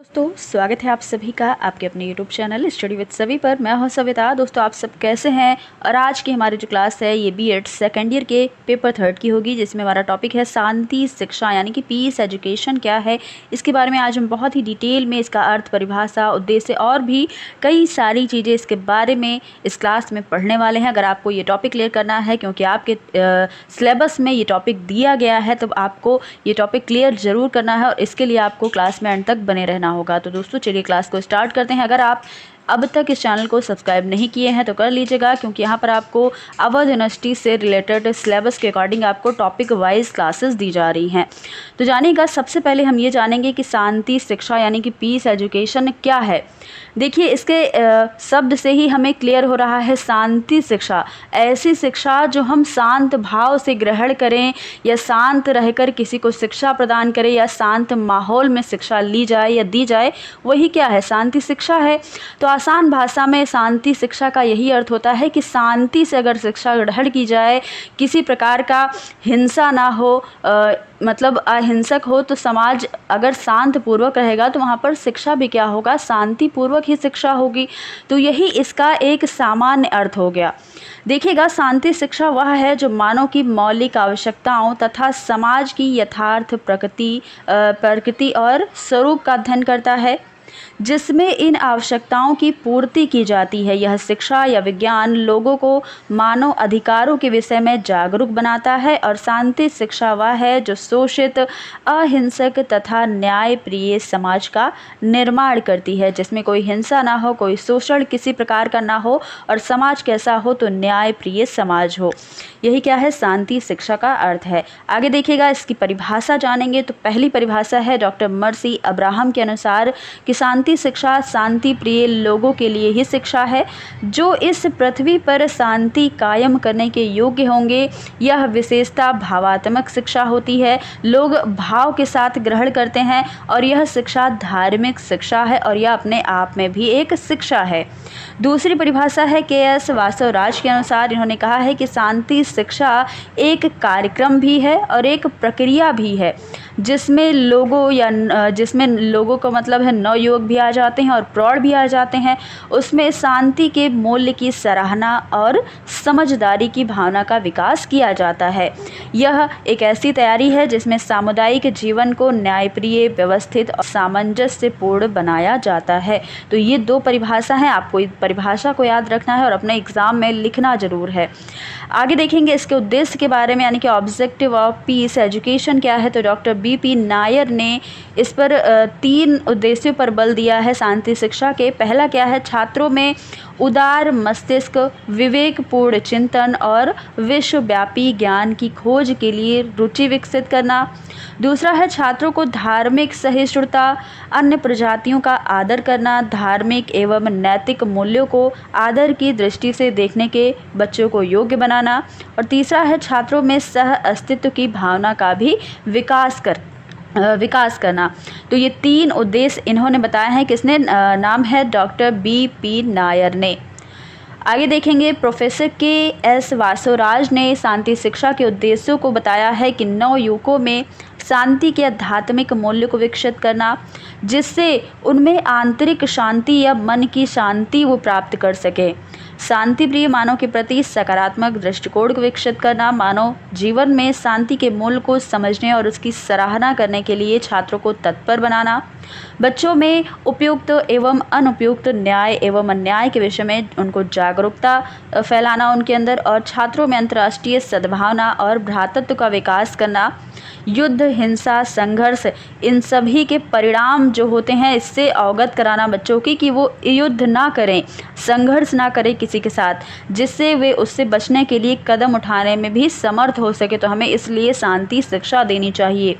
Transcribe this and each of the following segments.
दोस्तों स्वागत है आप सभी का आपके अपने YouTube चैनल स्टडी विद सभी पर। मैं हूं सविता। दोस्तों आप सब कैसे हैं? और आज की हमारी जो क्लास है ये बीएड सेकेंड ईयर के पेपर थर्ड की होगी, जिसमें हमारा टॉपिक है शांति शिक्षा यानी कि पीस एजुकेशन क्या है। इसके बारे में आज हम बहुत ही डिटेल में इसका अर्थ, परिभाषा, उद्देश्य और भी कई सारी चीज़ें इसके बारे में इस क्लास में पढ़ने वाले हैं। अगर आपको ये टॉपिक क्लियर करना है, क्योंकि आपके सिलेबस में ये टॉपिक दिया गया है, तो आपको ये टॉपिक क्लियर ज़रूर करना है और इसके लिए आपको क्लास में एंड तक बने रहना होगा। तो दोस्तों चलिए क्लास को स्टार्ट करते हैं। अगर आप अब तक इस चैनल को सब्सक्राइब नहीं किए हैं तो कर लीजिएगा, क्योंकि यहाँ पर आपको अवध यूनिवर्सिटी से रिलेटेड सिलेबस के अकॉर्डिंग आपको टॉपिक वाइज क्लासेस दी जा रही हैं। तो जानिएगा, सबसे पहले हम ये जानेंगे कि शांति शिक्षा यानी कि पीस एजुकेशन क्या है। देखिए, इसके शब्द से ही हमें क्लियर हो रहा है। शांति शिक्षा, ऐसी शिक्षा जो हम शांत भाव से ग्रहण करें या शांत रहकर किसी को शिक्षा प्रदान करें या शांत माहौल में शिक्षा ली जाए या दी जाए, वही क्या है? शांति शिक्षा है। तो आसान भाषा में शांति शिक्षा का यही अर्थ होता है कि शांति से अगर शिक्षा ग्रहण की जाए, किसी प्रकार का हिंसा ना हो, मतलब अहिंसक हो, तो समाज अगर शांत पूर्वक रहेगा तो वहाँ पर शिक्षा भी क्या होगा? शांतिपूर्वक ही शिक्षा होगी। तो यही इसका एक सामान्य अर्थ हो गया। देखिएगा, शांति शिक्षा वह है जो मानव की मौलिक आवश्यकताओं तथा समाज की यथार्थ प्रकृति और स्वरूप का अध्ययन करता है, जिसमें इन आवश्यकताओं की पूर्ति की जाती है। यह शिक्षा या विज्ञान लोगों को मानव अधिकारों के विषय में जागरूक बनाता है। और शांति शिक्षा वह है जो शोषित, अहिंसक तथा न्यायप्रिय समाज का निर्माण करती है, जिसमें कोई हिंसा ना हो, कोई शोषण किसी प्रकार का ना हो और समाज कैसा हो? तो न्यायप्रिय समाज हो। यही क्या है? शांति शिक्षा का अर्थ है। आगे देखिएगा, इसकी परिभाषा जानेंगे। तो पहली परिभाषा है डॉक्टर मर्सी अब्राहम के अनुसार कि शांति शिक्षा शांति प्रिय लोगों के लिए ही शिक्षा है, जो इस पृथ्वी पर शांति कायम करने के योग्य होंगे। यह विशेषता भावात्मक शिक्षा होती है, लोग भाव के साथ ग्रहण करते हैं, और यह शिक्षा धार्मिक शिक्षा है और यह अपने आप में भी एक शिक्षा है। दूसरी परिभाषा है के.एस. वासवराज के अनुसार। इन्होंने कहा है कि शांति शिक्षा एक कार्यक्रम भी है और एक प्रक्रिया भी है, जिसमें लोगों को मतलब है नवयुवक भी आ जाते हैं और प्रौढ़ भी आ जाते हैं। उसमें शांति के मूल्य की सराहना और समझदारी की भावना का विकास किया जाता है। यह एक ऐसी तैयारी है जिसमें सामुदायिक जीवन को न्यायप्रिय, व्यवस्थित और सामंजस्यपूर्ण बनाया जाता है। तो ये दो परिभाषा हैं, आपको इस परिभाषा को याद रखना है और अपने एग्जाम में लिखना जरूर है। आगे देखेंगे इसके उद्देश्य के बारे में, यानी कि ऑब्जेक्टिव ऑफ पीस एजुकेशन क्या है। तो डॉक्टर बी.पी. नायर ने इस पर 3 उद्देश्यों पर बल दिया है शांति शिक्षा के। पहला क्या है? छात्रों में उदार मस्तिष्क, विवेकपूर्ण चिंतन और विश्वव्यापी ज्ञान की खोज के लिए रुचि विकसित करना। दूसरा है छात्रों को धार्मिक सहिष्णुता, अन्य प्रजातियों का आदर करना, धार्मिक एवं नैतिक मूल्यों को आदर की दृष्टि से देखने के बच्चों को योग्य बनाना। और तीसरा है छात्रों में सह अस्तित्व की भावना का भी विकास करना। तो ये 3 उद्देश्य इन्होंने बताया है। किसने? नाम है डॉक्टर बी.पी. नायर ने। आगे देखेंगे, प्रोफेसर के.एस. वासवराज ने शांति शिक्षा के उद्देश्यों को बताया है कि नवयुवकों में शांति के आध्यात्मिक मूल्य को विकसित करना, जिससे उनमें आंतरिक शांति या मन की शांति वो प्राप्त कर सके। शांति प्रिय मानव के प्रति सकारात्मक दृष्टिकोण को विकसित करना, मानव जीवन में शांति के मूल्य को समझने और उसकी सराहना करने के लिए छात्रों को तत्पर बनाना, बच्चों में उपयुक्त एवं अनुपयुक्त, न्याय एवं अन्याय के विषय में उनको जागरूकता फैलाना उनके अंदर, और छात्रों में अंतर्राष्ट्रीय सद्भावना और भ्रातृत्व का विकास करना। युद्ध, हिंसा, संघर्ष, इन सभी के परिणाम जो होते हैं, इससे अवगत कराना बच्चों की कि वो युद्ध ना करें, संघर्ष ना करें किसी के साथ, जिससे वे उससे बचने के लिए कदम उठाने में भी समर्थ हो सके। तो हमें इसलिए शांति शिक्षा देनी चाहिए।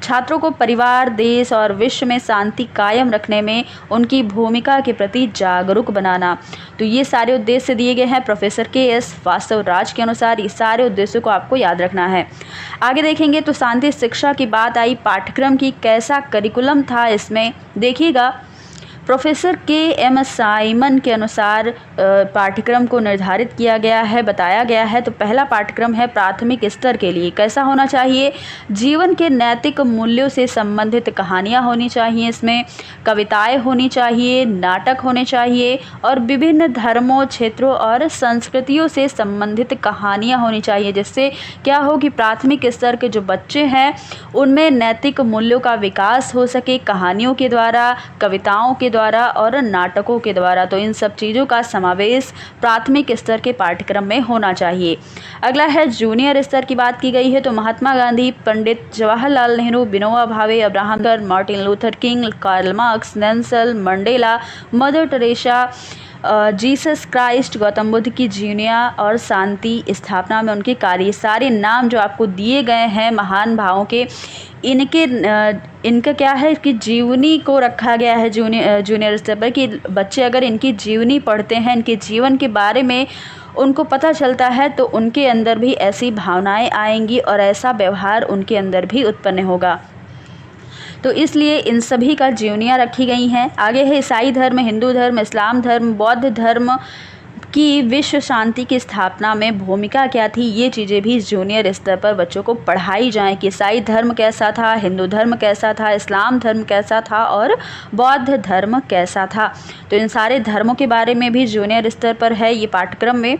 छात्रों को परिवार, देश और विश्व में शांति कायम रखने में उनकी भूमिका के प्रति जागरूक बनाना। तो ये सारे उद्देश्य दिए गए हैं प्रोफेसर के.एस. वासवराज के अनुसार। ये सारे उद्देश्यों को आपको याद रखना है। आगे देखेंगे, तो शांति शिक्षा की बात आई पाठ्यक्रम की, कैसा करिकुलम था इसमें। देखिएगा, प्रोफेसर के.एम. साइमन के अनुसार पाठ्यक्रम को निर्धारित किया गया है, बताया गया है। तो पहला पाठ्यक्रम है प्राथमिक स्तर के लिए। कैसा होना चाहिए? जीवन के नैतिक मूल्यों से संबंधित कहानियाँ होनी चाहिए, इसमें कविताएं होनी चाहिए, नाटक होने चाहिए और विभिन्न धर्मों, क्षेत्रों और संस्कृतियों से संबंधित कहानियाँ होनी चाहिए, जिससे क्या हो कि प्राथमिक स्तर के जो बच्चे हैं उनमें नैतिक मूल्यों का विकास हो सके, कहानियों के द्वारा, कविताओं के द्वारा और नाटकों के द्वारा। तो इन सब चीज़ों का समावेश प्राथमिक स्तर के पाठ्यक्रम में होना चाहिए। अगला है जूनियर स्तर की बात की गई है। तो Mahatma Gandhi, Pandit Jawaharlal Nehru, Vinoba Bhave, Abraham Lincoln, Martin Luther King, Karl Marx, Nelson Mandela, Mother Teresa, Jesus Christ, Gautam Buddha की जीवनियाँ और शांति स्थापना में उनके कार्य, सारे नाम जो आपको दिए गए हैं महान भावों के, इनका क्या है कि जीवनी को रखा गया है जूनियर स्तर पर, कि बच्चे अगर इनकी जीवनी पढ़ते हैं, इनके जीवन के बारे में उनको पता चलता है, तो उनके अंदर भी ऐसी भावनाएं आएंगी और ऐसा व्यवहार उनके अंदर भी उत्पन्न होगा। तो इसलिए इन सभी का जीवनियाँ रखी गई हैं। आगे है ईसाई धर्म, हिंदू धर्म, इस्लाम धर्म, बौद्ध धर्म की विश्व शांति की स्थापना में भूमिका क्या थी, ये चीज़ें भी जूनियर स्तर पर बच्चों को पढ़ाई जाएं कि ईसाई धर्म कैसा था, हिंदू धर्म कैसा था, इस्लाम धर्म कैसा था और बौद्ध धर्म कैसा था। तो इन सारे धर्मों के बारे में भी जूनियर स्तर पर है ये पाठ्यक्रम में।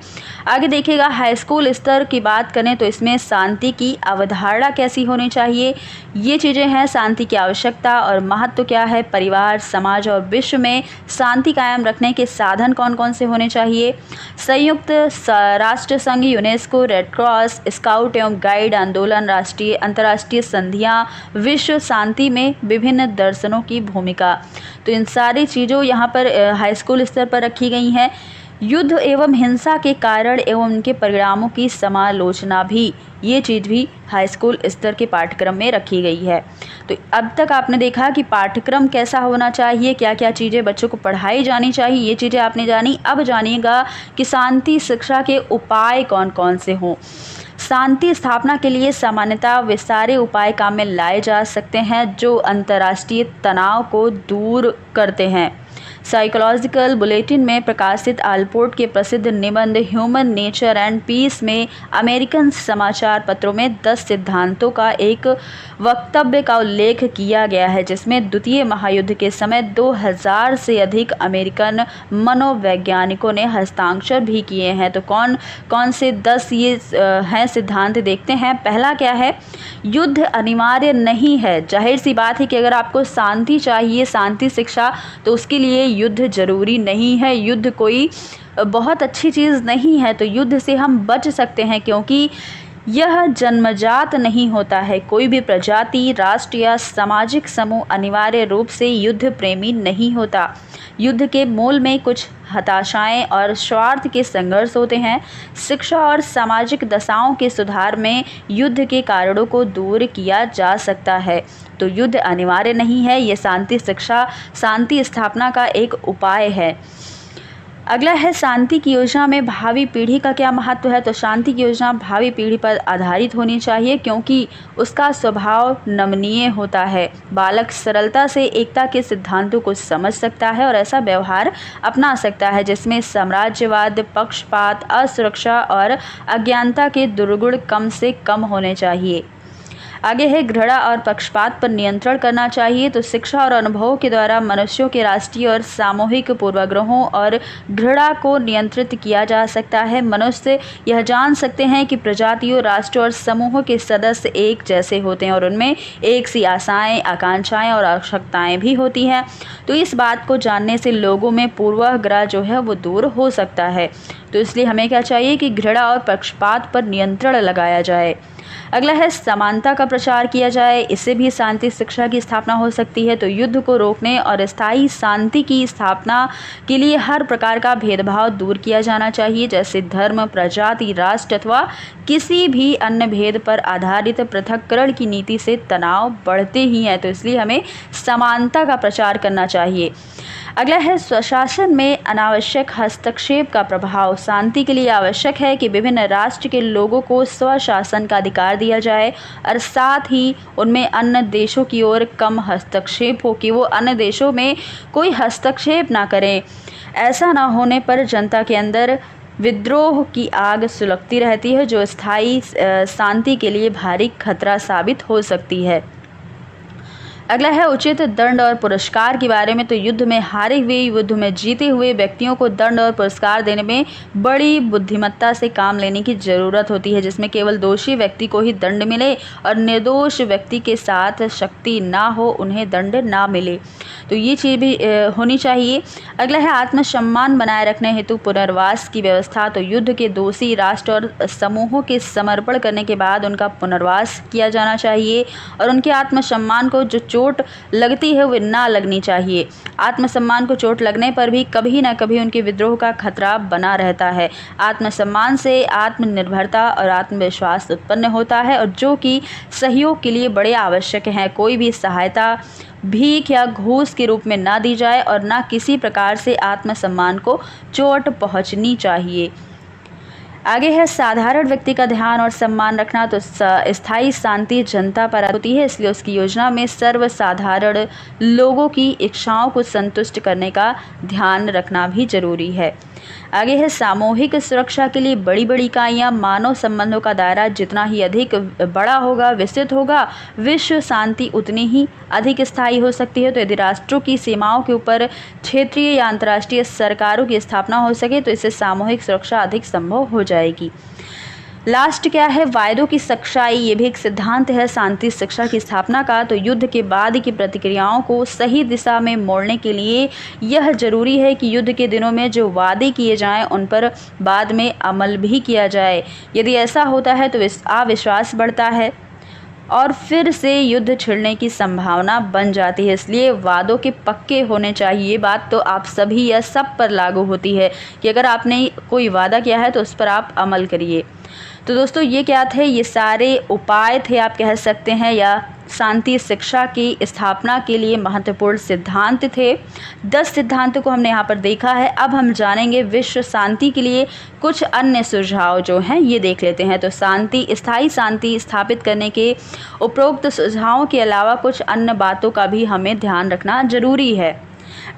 आगे देखिएगा हाई स्कूल स्तर की बात करें तो इसमें शांति की अवधारणा कैसी होनी चाहिए, ये चीज़ें हैं। शांति की आवश्यकता और महत्व क्या है, परिवार, समाज और विश्व में शांति कायम रखने के साधन कौन कौन से होने चाहिए, संयुक्त राष्ट्र संघ, यूनेस्को, रेड क्रॉस, स्काउट एवं गाइड आंदोलन, राष्ट्रीय अंतर्राष्ट्रीय संधियां, विश्व शांति में विभिन्न दर्शनों की भूमिका। तो इन सारी चीज़ों यहाँ पर हाई स्कूल स्तर पर रखी गई हैं। युद्ध एवं हिंसा के कारण एवं उनके परिणामों की समालोचना भी, ये चीज़ भी हाई स्कूल स्तर के पाठ्यक्रम में रखी गई है। तो अब तक आपने देखा कि पाठ्यक्रम कैसा होना चाहिए, क्या क्या चीज़ें बच्चों को पढ़ाई जानी चाहिए, ये चीज़ें आपने जानी। अब जानिएगा कि शांति शिक्षा के उपाय कौन कौन से हों। शांति स्थापना के लिए सामान्यतः वे सारे उपाय काम में लाए जा सकते हैं जो अंतर्राष्ट्रीय तनाव को दूर करते हैं। साइकोलॉजिकल बुलेटिन में प्रकाशित आलपोर्ट के प्रसिद्ध निबंध ह्यूमन नेचर एंड पीस में अमेरिकन समाचार पत्रों में 10 सिद्धांतों का एक वक्तव्य का उल्लेख किया गया है, जिसमें द्वितीय महायुद्ध के समय 2000 से अधिक अमेरिकन मनोवैज्ञानिकों ने हस्ताक्षर भी किए हैं। तो कौन कौन से 10 ये हैं सिद्धांत, देखते हैं। पहला क्या है, युद्ध अनिवार्य नहीं है। जाहिर सी बात है कि अगर आपको शांति चाहिए, शांति शिक्षा, तो उसके लिए युद्ध जरूरी नहीं है। युद्ध कोई बहुत अच्छी चीज़ नहीं है, तो युद्ध से हम बच सकते हैं क्योंकि यह जन्मजात नहीं होता है। कोई भी प्रजाति, राष्ट्र या सामाजिक समूह अनिवार्य रूप से युद्ध प्रेमी नहीं होता। युद्ध के मूल में कुछ हताशाएं और स्वार्थ के संघर्ष होते हैं। शिक्षा और सामाजिक दशाओं के सुधार में युद्ध के कारणों को दूर किया जा सकता है। तो युद्ध अनिवार्य नहीं है, ये शांति शिक्षा, शांति स्थापना का एक उपाय है। अगला है शांति की योजना में भावी पीढ़ी का क्या महत्व है। तो शांति की योजना भावी पीढ़ी पर आधारित होनी चाहिए क्योंकि उसका स्वभाव नमनीय होता है। बालक सरलता से एकता के सिद्धांतों को समझ सकता है और ऐसा व्यवहार अपना सकता है जिसमें साम्राज्यवाद, पक्षपात, असुरक्षा और अज्ञानता के दुर्गुण कम से कम होने चाहिए। आगे है घृणा और पक्षपात पर नियंत्रण करना चाहिए। तो शिक्षा और अनुभवों के द्वारा मनुष्यों के राष्ट्रीय और सामूहिक पूर्वाग्रहों और घृणा को नियंत्रित किया जा सकता है। मनुष्य यह जान सकते हैं कि प्रजातियों, राष्ट्र और समूहों के सदस्य एक जैसे होते हैं और उनमें एक सी आशाएं, आकांक्षाएं और आवश्यकताएं भी होती हैं। तो इस बात को जानने से लोगों में पूर्वाग्रह जो है वो दूर हो सकता है। तो इसलिए हमें क्या चाहिए कि घृणा और पक्षपात पर नियंत्रण लगाया जाए। अगला है समानता का प्रचार किया जाए, इससे भी शांति शिक्षा की स्थापना हो सकती है। तो युद्ध को रोकने और स्थायी शांति की स्थापना के लिए हर प्रकार का भेदभाव दूर किया जाना चाहिए, जैसे धर्म, प्रजाति, राष्ट्र अथवा किसी भी अन्य भेद पर आधारित पृथक्करण की नीति से तनाव बढ़ते ही हैं। तो इसलिए हमें समानता का प्रचार करना चाहिए। अगला है स्वशासन में अनावश्यक हस्तक्षेप का प्रभाव। शांति के लिए आवश्यक है कि विभिन्न राष्ट्र के लोगों को स्वशासन का अधिकार दिया जाए और साथ ही उनमें अन्य देशों की ओर कम हस्तक्षेप हो, कि वो अन्य देशों में कोई हस्तक्षेप ना करें। ऐसा ना होने पर जनता के अंदर विद्रोह की आग सुलगती रहती है, जो स्थायी शांति के लिए भारी खतरा साबित हो सकती है। अगला है उचित दंड और पुरस्कार के बारे में। तो युद्ध में हारे हुए, युद्ध में जीते हुए व्यक्तियों को दंड और पुरस्कार देने में बड़ी बुद्धिमत्ता से काम लेने की ज़रूरत होती है, जिसमें केवल दोषी व्यक्ति को ही दंड मिले और निर्दोष व्यक्ति के साथ शक्ति ना हो, उन्हें दंड ना मिले। तो ये चीज़ भी होनी चाहिए। अगला है आत्मसम्मान बनाए रखने हेतु पुनर्वास की व्यवस्था। तो युद्ध के दोषी राष्ट्र और समूहों के समर्पण करने के बाद उनका पुनर्वास किया जाना चाहिए और उनके आत्मसम्मान को जो चोट लगती है वो ना लगनी चाहिए। आत्मसम्मान को चोट लगने पर भी कभी ना कभी उनके विद्रोह का खतरा बना रहता है। आत्मसम्मान से आत्मनिर्भरता और आत्मविश्वास उत्पन्न होता है, और जो कि सहयोग के लिए बड़े आवश्यक हैं। कोई भी सहायता भीख या घूस के रूप में ना दी जाए और ना किसी प्रकार से आत्मसम्मान को चोट पहुंचनी चाहिए। आगे है साधारण व्यक्ति का ध्यान और सम्मान रखना। तो स्थायी शांति जनता पर होती है, इसलिए उसकी योजना में सर्वसाधारण लोगों की इच्छाओं को संतुष्ट करने का ध्यान रखना भी जरूरी है। आगे है सामूहिक सुरक्षा के लिए बड़ी बड़ी इकाइयाँ। मानव संबंधों का दायरा जितना ही अधिक बड़ा होगा, विस्तृत होगा, विश्व शांति उतनी ही अधिक स्थायी हो सकती है। तो यदि राष्ट्रों की सीमाओं के ऊपर क्षेत्रीय या अंतर्राष्ट्रीय सरकारों की स्थापना हो सके तो इससे सामूहिक सुरक्षा अधिक संभव हो जाएगी। लास्ट क्या है, वायदों की सच्चाई। ये भी एक सिद्धांत है शांति शिक्षा की स्थापना का। तो युद्ध के बाद की प्रतिक्रियाओं को सही दिशा में मोड़ने के लिए यह जरूरी है कि युद्ध के दिनों में जो वादे किए जाएं उन पर बाद में अमल भी किया जाए। यदि ऐसा होता है तो अविश्वास बढ़ता है और फिर से युद्ध छिड़ने की संभावना बन जाती है। इसलिए वादों के पक्के होने चाहिए। ये बात तो आप सभी या सब पर लागू होती है कि अगर आपने कोई वादा किया है तो उस पर आप अमल करिए। तो दोस्तों ये क्या थे, ये सारे उपाय थे आप कह सकते हैं, या शांति शिक्षा की स्थापना के लिए महत्वपूर्ण सिद्धांत थे। 10 सिद्धांतों को हमने यहाँ पर देखा है। अब हम जानेंगे विश्व शांति के लिए कुछ अन्य सुझाव जो हैं ये देख लेते हैं। तो स्थायी शांति स्थापित करने के उपरोक्त सुझावों के अलावा कुछ अन्य बातों का भी हमें ध्यान रखना जरूरी है।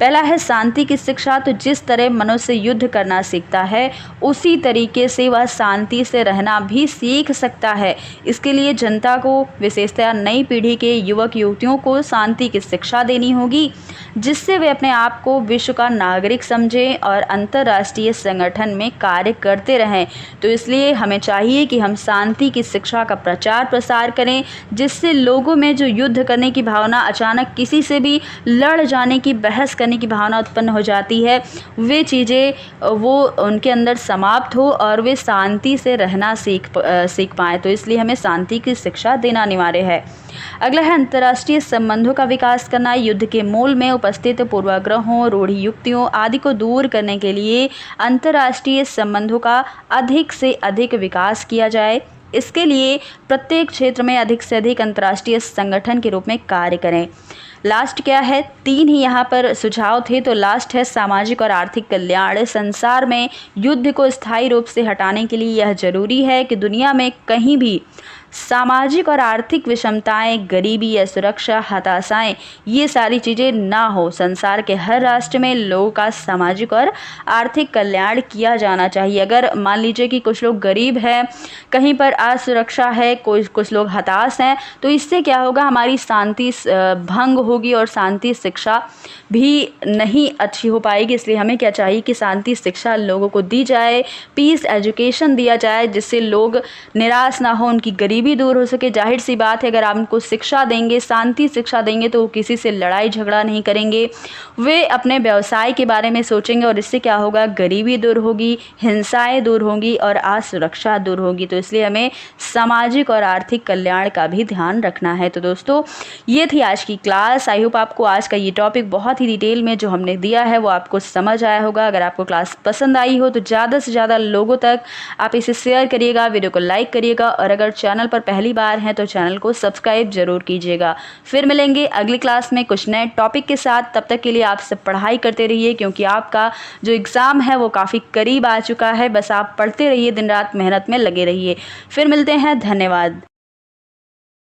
पहला है शांति की शिक्षा। तो जिस तरह मनुष्य युद्ध करना सीखता है उसी तरीके से वह शांति से रहना भी सीख सकता है। इसके लिए जनता को, विशेषतः नई पीढ़ी के युवक युवतियों को शांति की शिक्षा देनी होगी, जिससे वे अपने आप को विश्व का नागरिक समझें और अंतर्राष्ट्रीय संगठन में कार्य करते रहें। तो इसलिए हमें चाहिए कि हम शांति की शिक्षा का प्रचार प्रसार करें, जिससे लोगों में जो युद्ध करने की भावना, अचानक किसी से भी लड़ जाने की, बहस करने की भावना उत्पन्न हो जाती है, वे चीज़ें वो उनके अंदर समाप्त हो और वे शांति से रहना सीख पाएँ। तो इसलिए हमें शांति की शिक्षा देना अनिवार्य है। अगला है अंतर्राष्ट्रीय संबंधों का विकास करना। युद्ध के मूल में उपस्थित पूर्वाग्रहों, रूढ़ि युक्तियों आदि को दूर करने के लिए अंतर्राष्ट्रीय संबंधों का अधिक से अधिक विकास किया जाए। इसके लिए प्रत्येक क्षेत्र में अधिक से अधिक अंतर्राष्ट्रीय संगठन के रूप में कार्य करें। लास्ट क्या है, 3 ही यहाँ पर सुझाव थे। तो लास्ट है सामाजिक और आर्थिक कल्याण। संसार में युद्ध को स्थायी रूप से हटाने के लिए यह जरूरी है कि दुनिया में कहीं भी सामाजिक और आर्थिक विषमताएं, गरीबी, असुरक्षा, हताशाएं, ये सारी चीज़ें ना हो। संसार के हर राष्ट्र में लोगों का सामाजिक और आर्थिक कल्याण किया जाना चाहिए। अगर मान लीजिए कि कुछ लोग गरीब हैं, कहीं पर असुरक्षा है, कुछ लोग हताश हैं, तो इससे क्या होगा, हमारी शांति भंग होगी और शांति शिक्षा भी नहीं अच्छी हो पाएगी। इसलिए हमें क्या चाहिए कि शांति शिक्षा लोगों को दी जाए, पीस एजुकेशन दिया जाए, जिससे लोग निराश ना हो, उनकी गरीबी भी दूर हो सके। जाहिर सी बात है, अगर आप उनको शिक्षा देंगे, शांति शिक्षा देंगे, तो वो किसी से लड़ाई झगड़ा नहीं करेंगे, वे अपने व्यवसाय के बारे में सोचेंगे और इससे क्या होगा, गरीबी दूर होगी, हिंसाएं दूर होंगी और असुरक्षा दूर होगी। तो इसलिए हमें सामाजिक और आर्थिक कल्याण का भी ध्यान रखना है। तो दोस्तों ये थी आज की क्लास। आई होप आपको आज का ये टॉपिक बहुत ही डिटेल में जो हमने दिया है वो आपको समझ आया होगा। अगर आपको क्लास पसंद आई हो तो ज़्यादा से ज़्यादा लोगों तक आप इसे शेयर करिएगा, वीडियो को लाइक करिएगा और अगर चैनल पर पहली बार हैं तो चैनल को सब्सक्राइब जरूर कीजिएगा। फिर मिलेंगे अगली क्लास में कुछ नए टॉपिक के साथ। तब तक के लिए आप सब पढ़ाई करते रहिए, क्योंकि आपका जो एग्ज़ाम है वो काफ़ी करीब आ चुका है। बस आप पढ़ते रहिए, दिन रात मेहनत में लगे रहिए। फिर मिलते हैं, धन्यवाद।